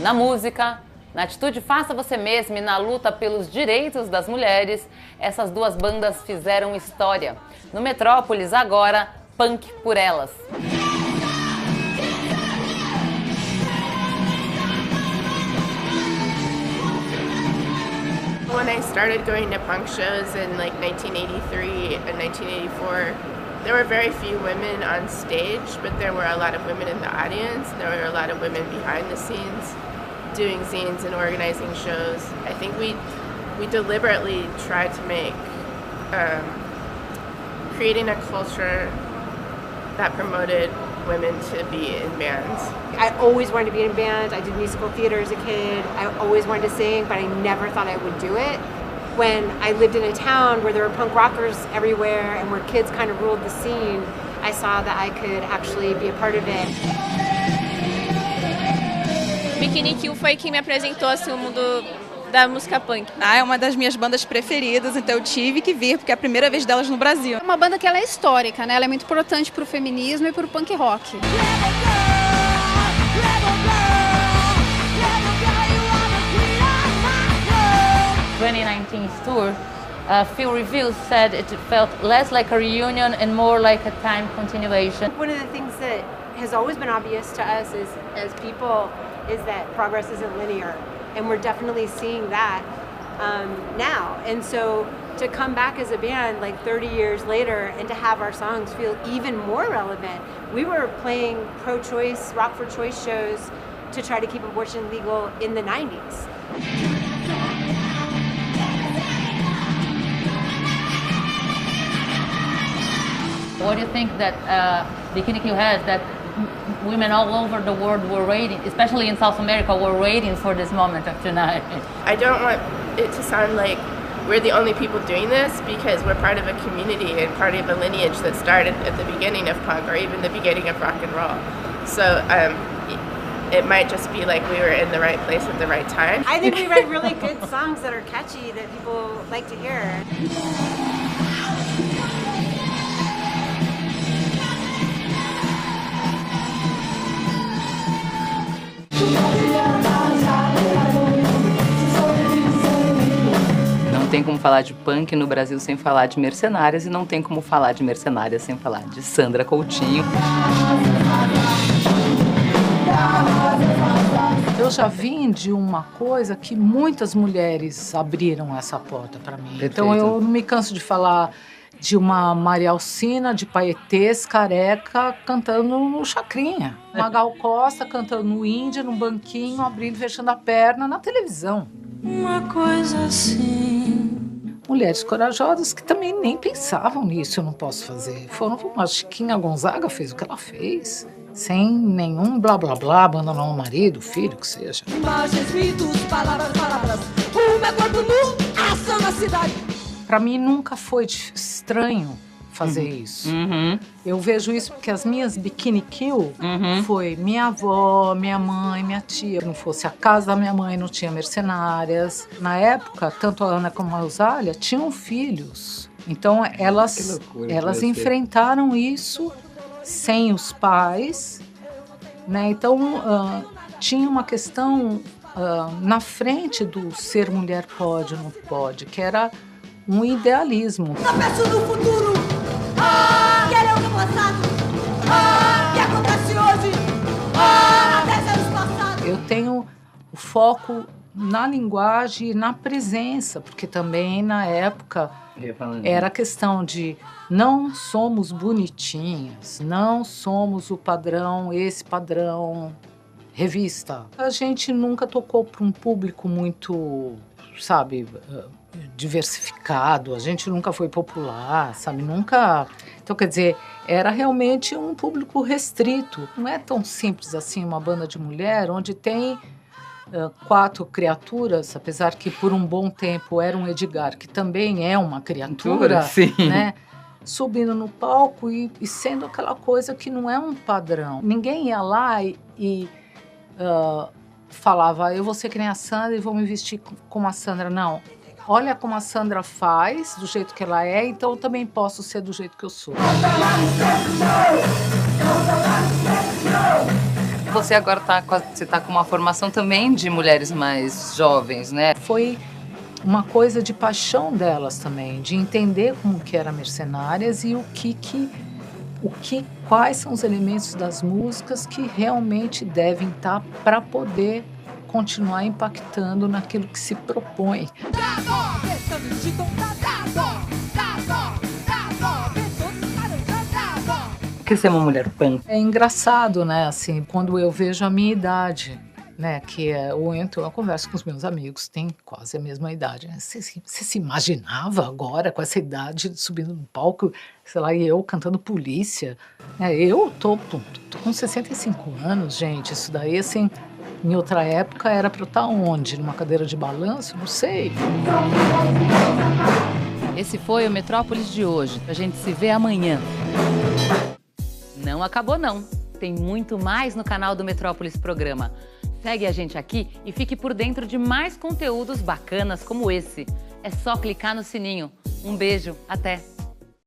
Na música, na atitude faça você mesma e na luta pelos direitos das mulheres, essas duas bandas fizeram história. No Metrópolis, agora, Punk por Elas. When I started going to punk shows in like 1983 and 1984, there were very few women on stage, but there were a lot of women in the audience. There were a lot of women behind the scenes doing zines and organizing shows. I think we deliberately tried to make creating a culture that promoted women to be in bands. I always wanted to be in a band. I did musical theater as a kid. I always wanted to sing, but I never thought I would do it. When I lived in a town where there were punk rockers everywhere and where kids kind of ruled the scene, I saw that I could actually be a part of it. Bikini Kill foi quem me apresentou assim, o mundo da música punk. É uma das minhas bandas preferidas, então eu tive que vir, porque é a primeira vez delas no Brasil. É uma banda que ela é histórica, né? Ela é muito importante pro feminismo e pro punk rock. 2019 tour, Phil Reviews said it felt less like a reunion and more like a time continuation. One of the things that has always been obvious to us as people is that progress isn't linear, and we're definitely seeing that now. And so to come back as a band like 30 years later and to have our songs feel even more relevant. We were playing pro-choice, rock for choice shows to try to keep abortion legal in the 90s. What do you think that Bikini Kill has that women all over the world were waiting, especially in South America, were waiting for this moment of tonight? I don't want it to sound like we're the only people doing this, because we're part of a community and part of a lineage that started at the beginning of punk or even the beginning of rock and roll. So it might just be like we were in the right place at the right time. I think we write really good songs that are catchy that people like to hear. Não tem como falar de punk no Brasil sem falar de Mercenárias, e não tem como falar de Mercenárias sem falar de Sandra Coutinho. Eu já vim de uma coisa que muitas mulheres abriram essa porta para mim. Perfeito. Então eu não me canso de falar de uma Maria Alcina, de Paetês, careca, cantando no Chacrinha. Uma Gal Costa cantando no Índia, num banquinho, abrindo e fechando a perna na televisão. Uma coisa assim. Mulheres corajosas que também nem pensavam nisso, eu não posso fazer. A Chiquinha Gonzaga fez o que ela fez, sem nenhum blá blá blá, abandonou o marido, o filho, o que seja. Imagens, mitos, palavras, o meu corpo nu, ação na cidade. Para mim nunca foi estranho fazer isso. Eu vejo isso porque as minhas Bikini Kill foi minha avó, minha mãe, minha tia. Se não fosse a casa da minha mãe, não tinha Mercenárias. Na época, tanto a Ana como a Rosália tinham filhos. Então elas enfrentaram isso sem os pais, né? Então tinha uma questão na frente do ser mulher pode ou não pode, que era um idealismo. Tá perto do futuro, querendo no passado, que acontece hoje, 10 anos passados. Eu tenho o foco na linguagem e na presença, porque também na época era questão de não somos bonitinhas, não somos o padrão, esse padrão revista. A gente nunca tocou para um público muito, sabe, diversificado, a gente nunca foi popular, sabe, nunca... Então, quer dizer, era realmente um público restrito. Não é tão simples assim uma banda de mulher, onde tem 4 criaturas, apesar que por um bom tempo era um Edgar, que também é uma criatura, né? Subindo no palco e sendo aquela coisa que não é um padrão. Ninguém ia lá e falava, eu vou ser que nem a Sandra e vou me vestir como a Sandra. Não. Olha como a Sandra faz, do jeito que ela é, então eu também posso ser do jeito que eu sou. você agora tá com uma formação também de mulheres mais jovens, né? Foi uma coisa de paixão delas também, de entender como que era Mercenárias e quais são os elementos das músicas que realmente devem estar para poder continuar impactando naquilo que se propõe. Porque você é uma mulher punk. É engraçado, né, assim, quando eu vejo a minha idade, né, ou então eu converso com os meus amigos, tem quase a mesma idade, né? Você se imaginava agora com essa idade subindo no palco, sei lá, e eu cantando Polícia? Eu tô com 65 anos, gente, isso daí, assim, em outra época era pra eu estar onde? Numa cadeira de balanço? Não sei. Esse foi o Metrópolis de hoje. A gente se vê amanhã. Não acabou não. Tem muito mais no canal do Metrópolis Programa. Segue a gente aqui e fique por dentro de mais conteúdos bacanas como esse. É só clicar no sininho. Um beijo, até!